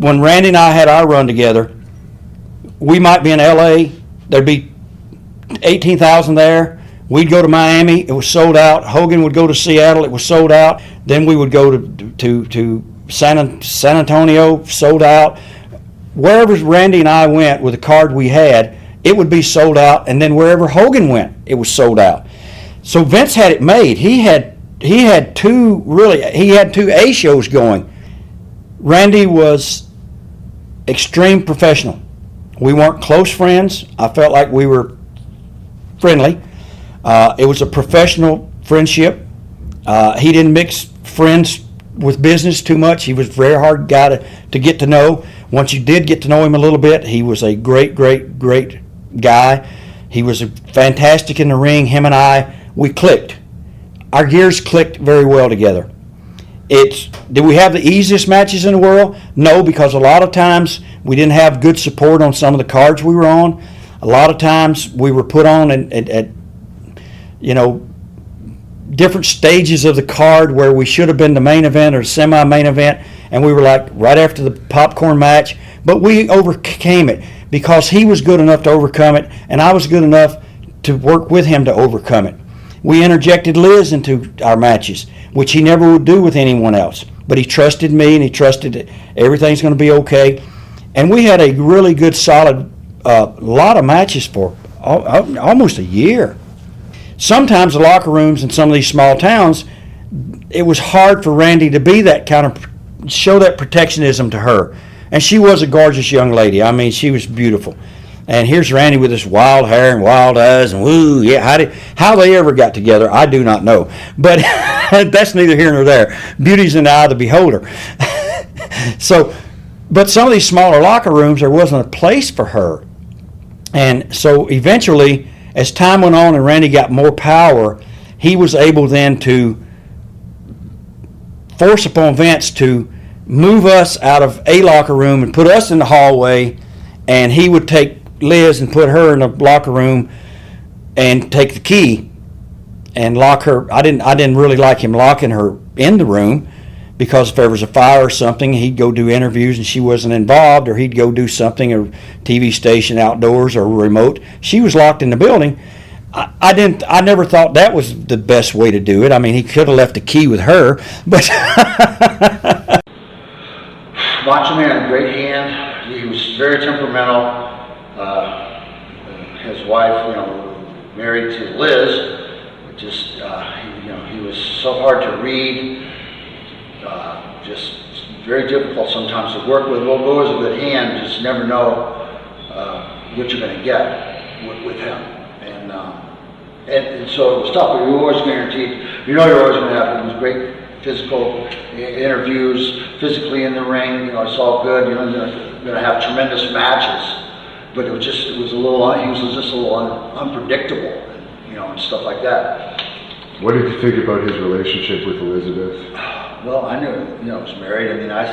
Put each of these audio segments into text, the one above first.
when Randy and I had our run together, we might be in LA, there'd be 18,000 there. We'd go to Miami, it was sold out. Hogan would go to Seattle, it was sold out. Then we would go to San Antonio, sold out. Wherever Randy and I went with the card we had, it would be sold out. And then wherever Hogan went, it was sold out. So Vince had it made. He had two A shows going. Randy was extreme professional. We weren't close friends. I felt like we were friendly. It was a professional friendship. He didn't mix friends with business too much. He was a very hard guy to get to know. Once you did get to know him a little bit, he was a great guy. He was fantastic in the ring. Him and I, we clicked. Our gears clicked very well together. Did we have the easiest matches in the world? No, because a lot of times we didn't have good support on some of the cards we were on. A lot of times we were put on at different stages of the card where we should have been the main event or semi-main event, and we were like right after the popcorn match. But we overcame it because he was good enough to overcome it, and I was good enough to work with him to overcome it. We interjected Liz into our matches, which he never would do with anyone else. But he trusted me, and he trusted that everything's going to be okay. And we had a really good, solid lot of matches for almost a year. Sometimes the locker rooms in some of these small towns, it was hard for Randy to be that kind of, show that protectionism to her. And she was a gorgeous young lady. I mean, she was beautiful. And here's Randy with this wild hair and wild eyes and woo, yeah. How they ever got together, I do not know. But that's neither here nor there. Beauty's in the eye of the beholder. But some of these smaller locker rooms, there wasn't a place for her. And so eventually, as time went on and Randy got more power, he was able then to force upon Vince to move us out of a locker room and put us in the hallway, and he would take Liz and put her in the locker room and take the key and lock her. I didn't really like him locking her in the room, because if there was a fire or something, he'd go do interviews and she wasn't involved, or he'd go do something, or TV station outdoors or remote. She was locked in the building. I never thought that was the best way to do it. I mean, he could have left the key with her, but Macho Man had a great hand. He was very temperamental. His wife, married to Liz, just he was so hard to read. Just very difficult sometimes to work with. Well, always a good hand. You just never know what you're going to get with him. And so it was tough, but you were always guaranteed. You're always going to have him. It was great physical interviews, physically in the ring. It's all good. You're going to have tremendous matches. But he was just a little unpredictable, and stuff like that. What did you think about his relationship with Elizabeth? Well, I knew, he was married. I mean, I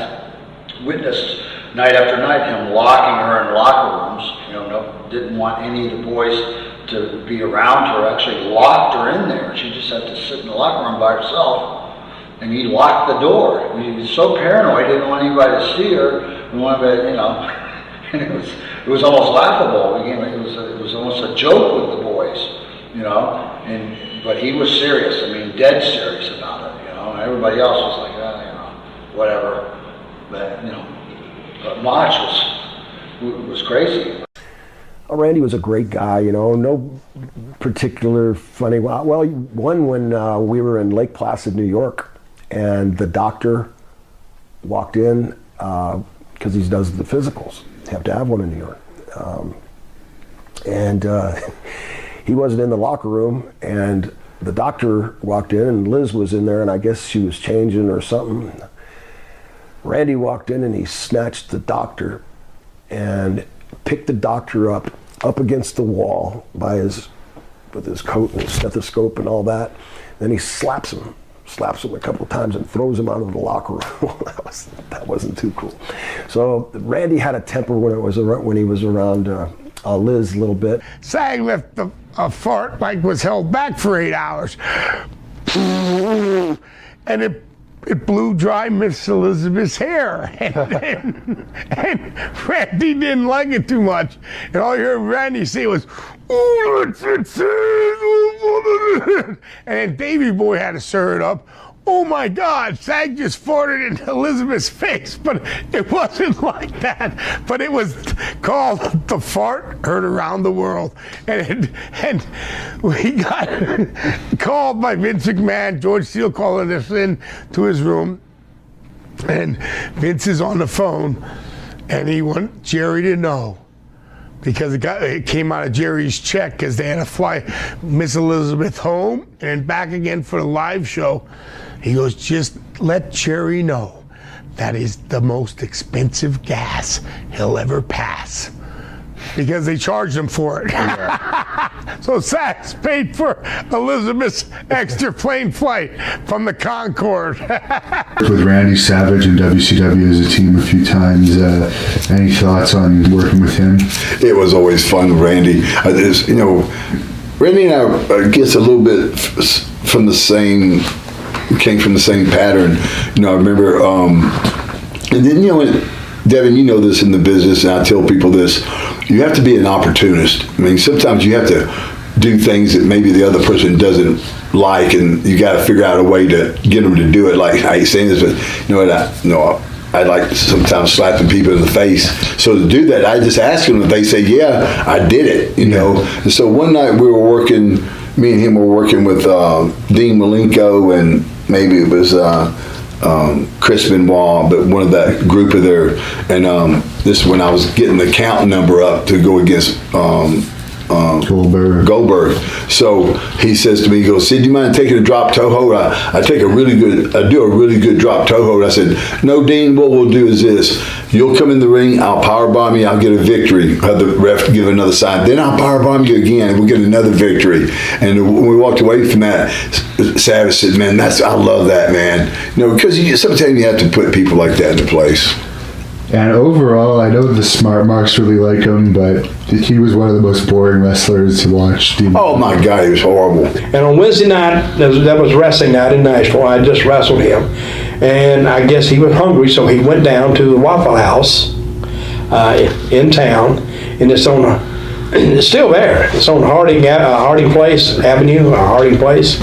witnessed night after night him locking her in locker rooms. Didn't want any of the boys to be around her. Actually locked her in there. She just had to sit in the locker room by herself, and he locked the door. He was so paranoid, he didn't want anybody to see her. He wanted to, and it was almost laughable. It was almost a joke with the boys, but he was serious. I mean, dead serious about it. Everybody else was like, whatever. But Mach was crazy. Randy was a great guy, no particular funny. Well, one when we were in Lake Placid, New York, and the doctor walked in because he does the physicals. You have to have one in New York. He wasn't in the locker room, and the doctor walked in, and Liz was in there, and I guess she was changing or something. Randy walked in, and he snatched the doctor and picked the doctor up against the wall with his coat and his stethoscope and all that. Then he slaps him a couple of times and throws him out of the locker room. That wasn't too cool. So Randy had a temper when he was around Liz a little bit. Sag lift a fart like was held back for 8 hours. And it blew dry Miss Elizabeth's hair. And Randy didn't like it too much. And all you heard Randy say was, "Oh, and then Davy Boy had to stir it up. Oh my God, Sag just farted in Elizabeth's face, but it wasn't like that. But it was called the fart heard around the world. And we got called by Vince McMahon. George Steele calling us in to his room. And Vince is on the phone, and he wanted Jerry to know. Because it came out of Jerry's check because they had to fly Miss Elizabeth home and back again for the live show. He goes, just let Jerry know that is the most expensive gas he'll ever pass. Because they charged him for it. So Sachs paid for Elizabeth's extra plane flight from the Concorde. With Randy Savage and WCW as a team a few times. Any thoughts on working with him? It was always fun with Randy. Randy and I guess a little bit from the same, came from the same pattern. I remember, and then, Devin, you know this in the business, and I tell people this, you have to be an opportunist. I mean, sometimes you have to do things that maybe the other person doesn't like, and you got to figure out a way to get them to do it. Like, I ain't saying this, but I like sometimes slapping people in the face. So to do that, I just ask them if they say, yeah, I did it, And so one night me and him were working with Dean Malenko, and maybe it was Chris Benoit, but one of that group of there. And this is when I was getting the count number up to go against Goldberg. So he says to me, he goes, "Sid, do you mind taking a drop toe hold? I do a really good drop toe hold." I said, "No, Dean, what we'll do is this. You'll come in the ring, I'll powerbomb you, I'll get a victory. Have the ref give another sign. Then I'll powerbomb you again, and we'll get another victory." And when we walked away from that, Savage said, "Man, I love that, man." Because sometimes you have to put people like that into place. And overall, I know the smart marks really like him, but he was one of the most boring wrestlers to watch. Oh my God, he was horrible. And on Wednesday night, that was wrestling night in Nashville, I just wrestled him. And I guess he was hungry, so he went down to the Waffle House in town, and it's still there. It's on Harding Place Avenue, Harding Place.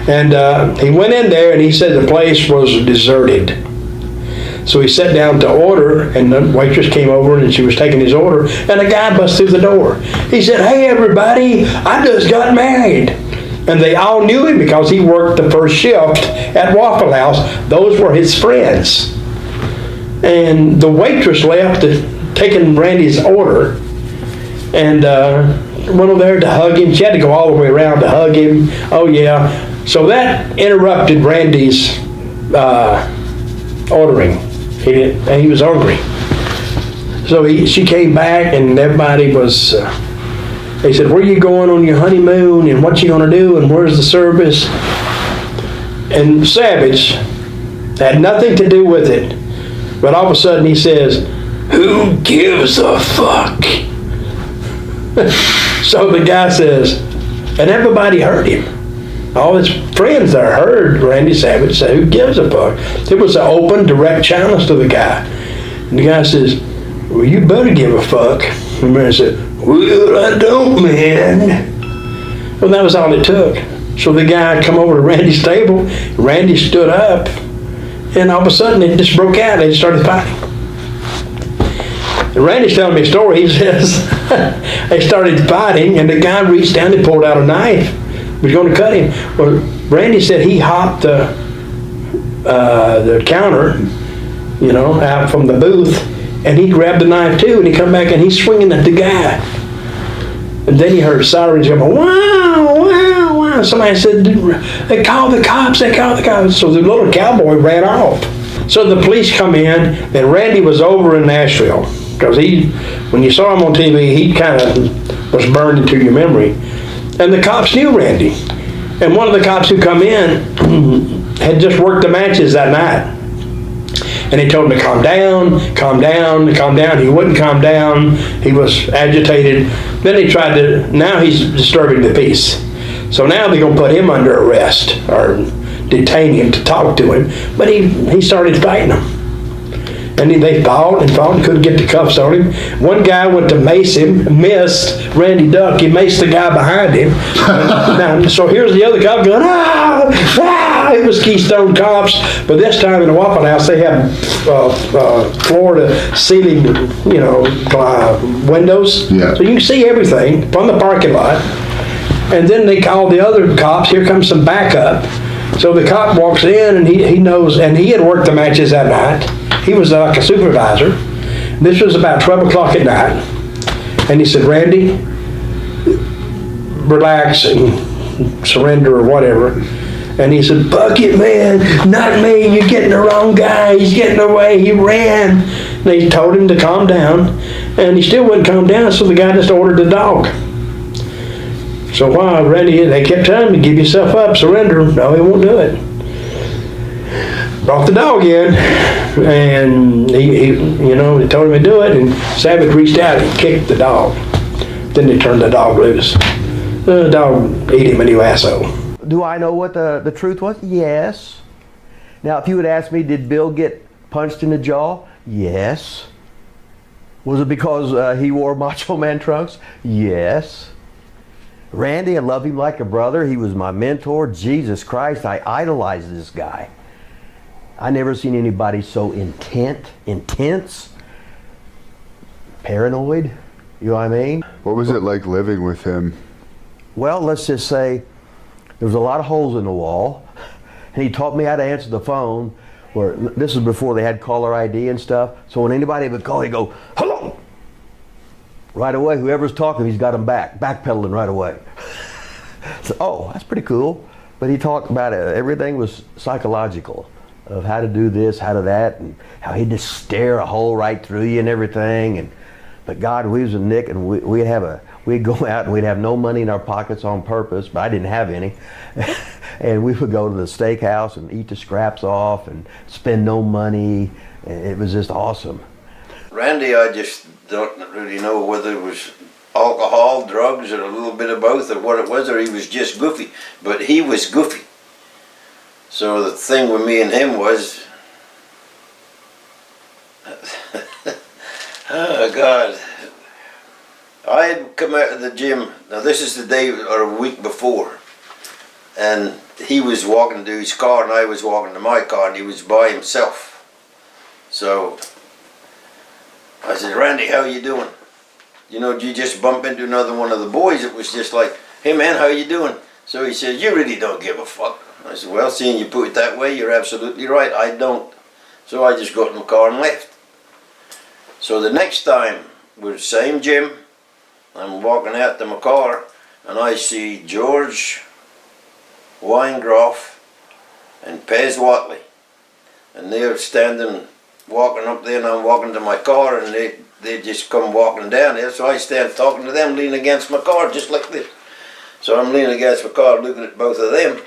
And he went in there, and he said the place was deserted. So he sat down to order, and the waitress came over, and she was taking his order, and a guy bust through the door. He said, "Hey, everybody, I just got married." And they all knew him because he worked the first shift at Waffle House. Those were his friends. And the waitress left, taking Randy's order, and went over there to hug him. She had to go all the way around to hug him. Oh, yeah. So that interrupted Randy's ordering. And he was hungry. So she came back, and everybody was, they said, "Where are you going on your honeymoon, and what you going to do, and where's the service?" And Savage had nothing to do with it. But all of a sudden he says, "Who gives a fuck?" So the guy says, and everybody heard him. All his friends there heard Randy Savage say, "Who gives a fuck?" It was an open, direct challenge to the guy. And the guy says, "Well, you better give a fuck." And the man said, "Well, I don't, man." Well, that was all it took. So the guy come over to Randy's table. Randy stood up, and all of a sudden it just broke out. They started fighting. And Randy's telling me a story. He says they started fighting, and the guy reached down and pulled out a knife. Was going to cut him. Well, Randy said he hopped the counter, out from the booth, and he grabbed the knife too, and he come back and he's swinging at the guy. And then he heard sirens going, "Wow, wow, wow." Somebody said, "They called the cops, they called the cops." So the little cowboy ran off. So the police come in, and Randy was over in Nashville, because when you saw him on TV, he kind of was burned into your memory. And the cops knew Randy. And one of the cops who come in had just worked the matches that night. And he told him to calm down, calm down, calm down. He wouldn't calm down. He was agitated. Then now he's disturbing the peace. So now they're going to put him under arrest, or detain him to talk to him, but he started fighting them. And they fought and fought and couldn't get the cuffs on him. One guy went to mace him, missed Randy Duck. He maced the guy behind him. Now, so here's the other cop going, ah, ah. It was Keystone cops. But this time in the Waffle House, they have floor-to-ceiling, windows. Yeah. So you can see everything from the parking lot. And then they called the other cops. Here comes some backup. So the cop walks in and he knows, and he had worked the matches that night. He was like a supervisor. This was about 12 o'clock at night. And he said, Randy, relax and surrender or whatever. And he said, Bucket, man, not me. You're getting the wrong guy. He's getting away. He ran. And they told him to calm down. And he still wouldn't calm down, so the guy just ordered the dog. So while Randy, they kept telling him, give yourself up, surrender. No, he won't do it. Brought the dog in, and he told him to do it, and Savage reached out and kicked the dog. Then they turned the dog loose. The dog ate him a new asshole. Do I know what the truth was? Yes. Now, if you would ask me, did Bill get punched in the jaw? Yes. Was it because he wore Macho Man trunks? Yes. Randy, I love him like a brother. He was my mentor. Jesus Christ, I idolized this guy. I never seen anybody so intense, paranoid, you know what I mean? What was it like living with him? Well, let's just say there was a lot of holes in the wall, and he taught me how to answer the phone, where this was before they had caller ID and stuff, so when anybody would call, he'd go, hello! Right away, whoever's talking, he's got them backpedaling right away. So, oh, that's pretty cool. But he talked about it. Everything was psychological, of how to do this, how to that, and how he'd just stare a hole right through you and everything. But God, we was with Nick, and we'd go out and we'd have no money in our pockets on purpose, but I didn't have any. And we would go to the steakhouse and eat the scraps off and spend no money. And it was just awesome. Randy, I just don't really know whether it was alcohol, drugs, or a little bit of both, or what it was, or he was just goofy. But he was goofy. So the thing with me and him was, oh God, I had come out of the gym. Now this is the day or a week before, and he was walking to his car and I was walking to my car, and he was by himself. So I said, Randy, how you doing? Did you just bump into another one of the boys? It was just like, hey man, how you doing? So he said, you really don't give a fuck. I said, well, seeing you put it that way, you're absolutely right, I don't. So I just got in the car and left. So the next time, we're the same gym, I'm walking out to my car, and I see George Weingroff and Pez Watley. And they're standing, walking up there, and I'm walking to my car, and they just come walking down there, so I stand talking to them, leaning against my car, just like this. So I'm leaning against my car, looking at both of them,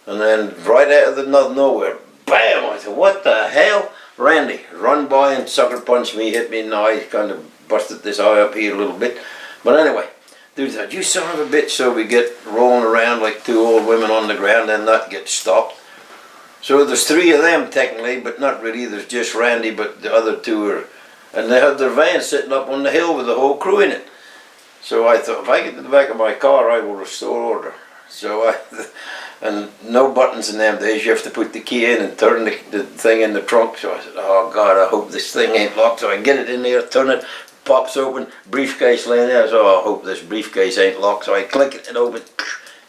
and then right out of the nowhere, bam! I said, what the hell? Randy run by and sucker punched me, hit me in the eye, kind of busted this eye up here a little bit. But anyway, dude said, you son of a bitch. So we get rolling around like two old women on the ground, and that gets stopped. So there's three of them technically, but not really. There's just Randy, but the other two are, and they have their van sitting up on the hill with the whole crew in it. So I thought, if I get to the back of my car, I will restore order. So and no buttons in them days, you have to put the key in and turn the thing in the trunk. So I said, oh God, I hope this thing ain't locked. So I get it in there, turn it, pops open, briefcase laying there. So I hope this briefcase ain't locked. So I click it and open,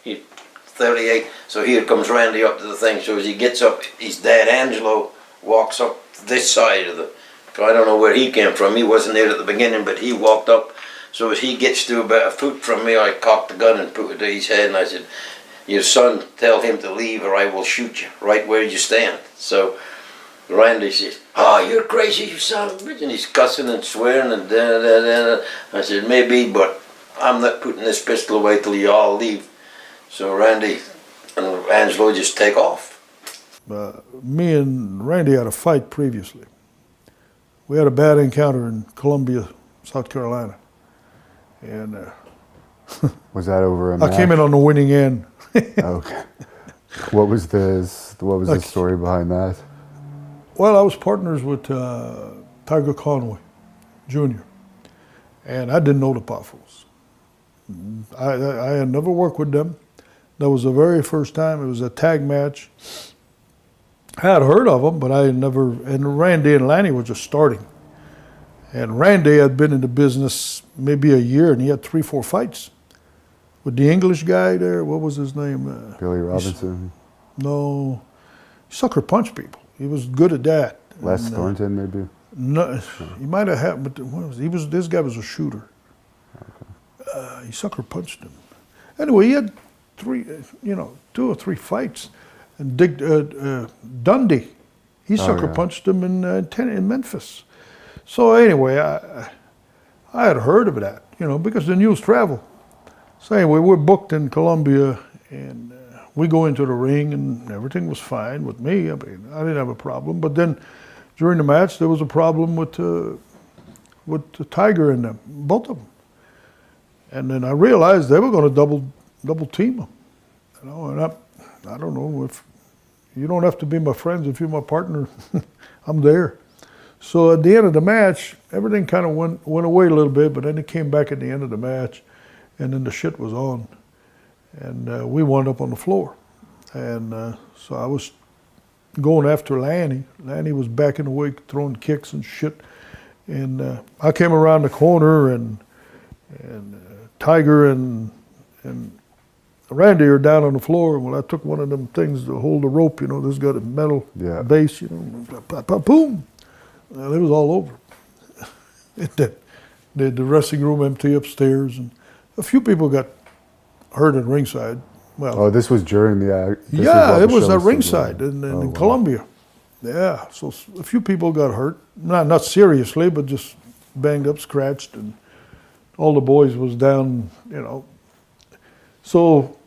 38. So here comes Randy up to the thing. So as he gets up, his dad, Angelo, walks up this side of the, so I don't know where he came from. He wasn't there at the beginning, but he walked up. So as he gets to about a foot from me, I cocked the gun and put it to his head, and I said, your son, tell him to leave or I will shoot you right where you stand. So Randy says, oh, you're crazy, you son of a bitch. And he's cussing and swearing and da-da-da-da. I said, maybe, but I'm not putting this pistol away till you all leave. So Randy and Angelo just take off. Me and Randy had a fight previously. We had a bad encounter in Columbia, South Carolina. And was that over a match? I came in on the winning end. Okay. What was the Like- story behind that? Well, I was partners with Tiger Conway Jr., and I didn't know the Poffos. I had never worked with them. That was the very first time. It was a tag match. I had heard of them, but I had never. And Randy and Lanny were just starting. And Randy had been in the business maybe a year, and he had 3-4 fights with the English guy there. What was his name? Billy Robinson, No, he sucker punched people. He was good at that. Les And, Thornton, maybe. No, he might have had, but this guy was a shooter. He sucker punched him. Anyway, he had 2 or 3 fights. And Dick Dundee, he sucker punched him in Memphis. So anyway, I had heard of that, because the news travel. So anyway, we're booked in Colombia, and we go into the ring, and everything was fine with me. I mean, I didn't have a problem. But then during the match, there was a problem with the Tiger and them, both of them. And then I realized they were going to double team them. And I don't know, if you don't have to be my friends if you're my partner. I'm there. So at the end of the match, everything kind of went away a little bit, but then it came back at the end of the match, and then the shit was on. And we wound up on the floor. And so I was going after Lanny. Lanny was backing away, throwing kicks and shit. And I came around the corner, and Tiger and Randy are down on the floor. Well, I took one of them things to hold the rope, this got a metal base, boom. Well, it was all over. The wrestling room empty upstairs, and a few people got hurt at ringside. Well, This was during the act. it was at ringside in Colombia. Yeah, so a few people got hurt. Not seriously, but just banged up, scratched, and all the boys was down, So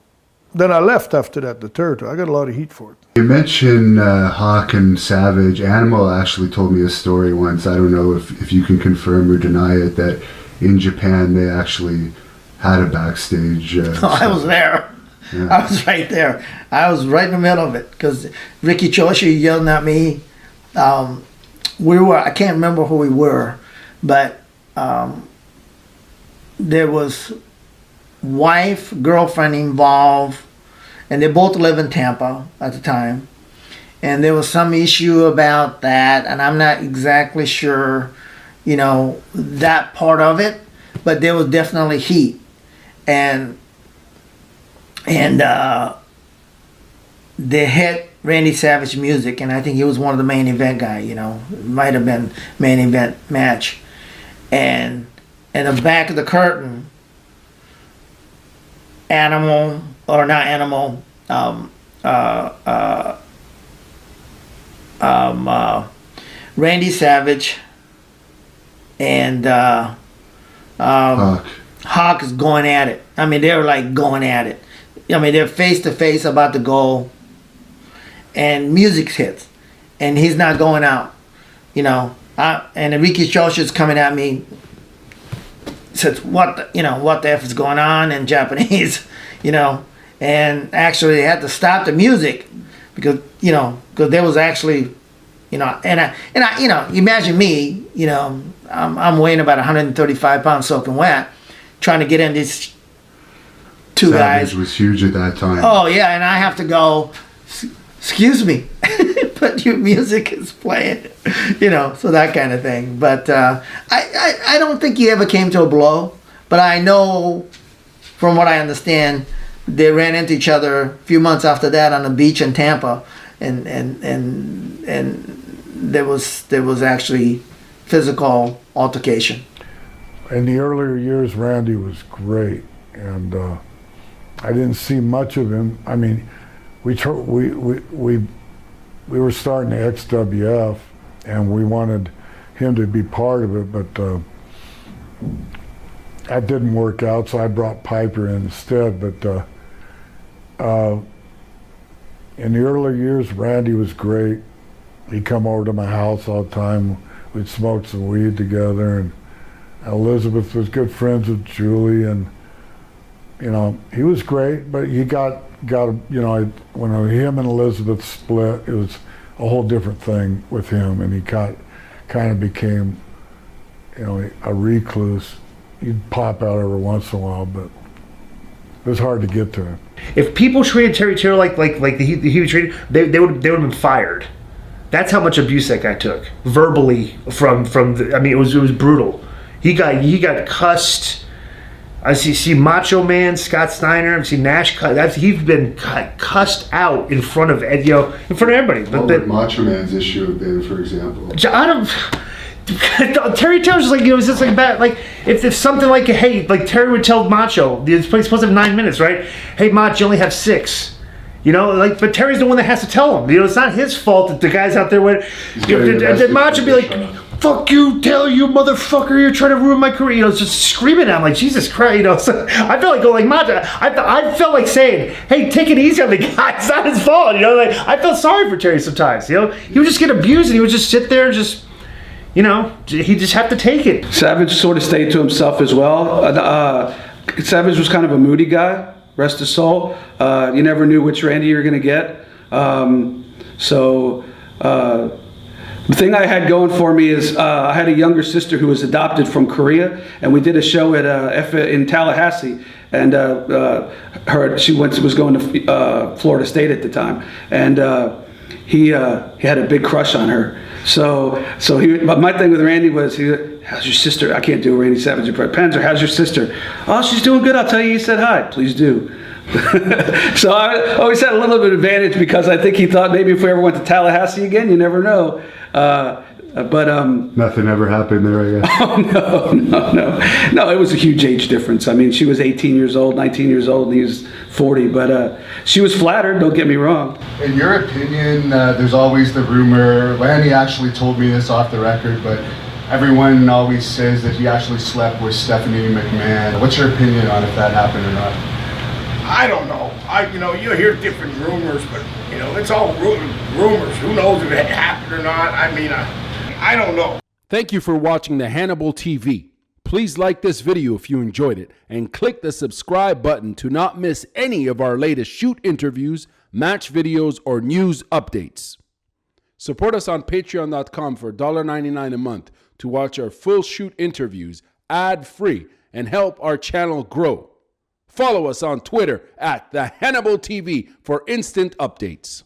then I left after that, the territory. I got a lot of heat for it. You mentioned Hawk and Savage. Animal actually told me a story once. I don't know if you can confirm or deny it, that in Japan they actually had a backstage. I was there. Yeah. I was right there. I was right in the middle of it because Ricky Choshi yelling at me. I can't remember who we were, but there was wife, girlfriend involved, and they both live in Tampa at the time. And there was some issue about that, and I'm not exactly sure, that part of it, but there was definitely heat. And they hit Randy Savage music, and I think he was one of the main event guy, it might have been main event match. And in the back of the curtain, Randy Savage and Hawk is going at it. I mean, they're like going at it. I mean, they're face to face about to go, and music hits, and he's not going out, and Enrique Chosha is coming at me. Says, what the F is going on in Japanese, and actually they had to stop the music because there was actually, and I imagine me, I'm weighing about 135 pounds soaking wet, trying to get in these two Savage guys. was huge at that time. Oh yeah, and I have to go, excuse me, but your music is playing, so that kind of thing. But I don't think he ever came to a blow. But I know, from what I understand, they ran into each other a few months after that on the beach in Tampa, and there was actually physical altercation. In the earlier years, Randy was great, and I didn't see much of him. I mean, we were starting the XWF, and we wanted him to be part of it, but that didn't work out, so I brought Piper in instead. But in the earlier years, Randy was great. He'd come over to my house all the time. We'd smoke some weed together, and Elizabeth was good friends with Julie, and he was great, but he got when him and Elizabeth split, it was a whole different thing with him, and he kind of became, a recluse. He'd pop out every once in a while, but it was hard to get to him. If people treated Terry Taylor like he was treated, they would have been fired. That's how much abuse that guy took verbally from the. I mean, it was brutal. He got cussed. I see Macho Man, Scott Steiner. I've seen Nash. He's been cussed out in front of in front of everybody. What would Macho Man's issue have been, for example? I don't. Terry Taylor's just like, it's just like that. Like if something like, hey, like Terry would tell Macho, it's supposed to have 9 minutes, right? Hey, Macho, you only have 6. But Terry's the one that has to tell him. It's not his fault that the guys out there went. Macho be like, "Fuck you, tell you, motherfucker! You're trying to ruin my career." Just screaming at him like Jesus Christ. So I felt like going like Macho. I felt like saying, "Hey, take it easy on the guy. It's not his fault." I felt sorry for Terry sometimes. He would just get abused and he would just sit there and just. He just had to take it. Savage sort of stayed to himself as well. Savage was kind of a moody guy, rest his soul. You never knew which Randy you were going to get. The thing I had going for me is I had a younger sister who was adopted from Korea, and we did a show at in Tallahassee. And she was going to Florida State at the time, and he had a big crush on her. But my thing with Randy was, how's your sister? I can't do a Randy Savage impression. Or how's your sister? Oh, she's doing good. I'll tell you said hi. Please do. So I always had a little bit of advantage because I think he thought maybe if we ever went to Tallahassee again, you never know. Nothing ever happened there, I guess. Oh, no, it was a huge age difference. I mean, she was 18 years old, 19 years old, and he was 40, but she was flattered, don't get me wrong. In your opinion, there's always the rumor, Lanny actually told me this off the record, but everyone always says that he actually slept with Stephanie McMahon. What's your opinion on if that happened or not? I don't know. You hear different rumors, but it's all rumors. Who knows if it happened or not? I mean, I don't know. Thank you for watching the Hannibal TV. Please like this video if you enjoyed it and click the subscribe button to not miss any of our latest shoot interviews, match videos, or news updates. Support us on patreon.com for $1.99 a month to watch our full shoot interviews ad-free and help our channel grow. Follow us on Twitter @the Hannibal TV for instant updates.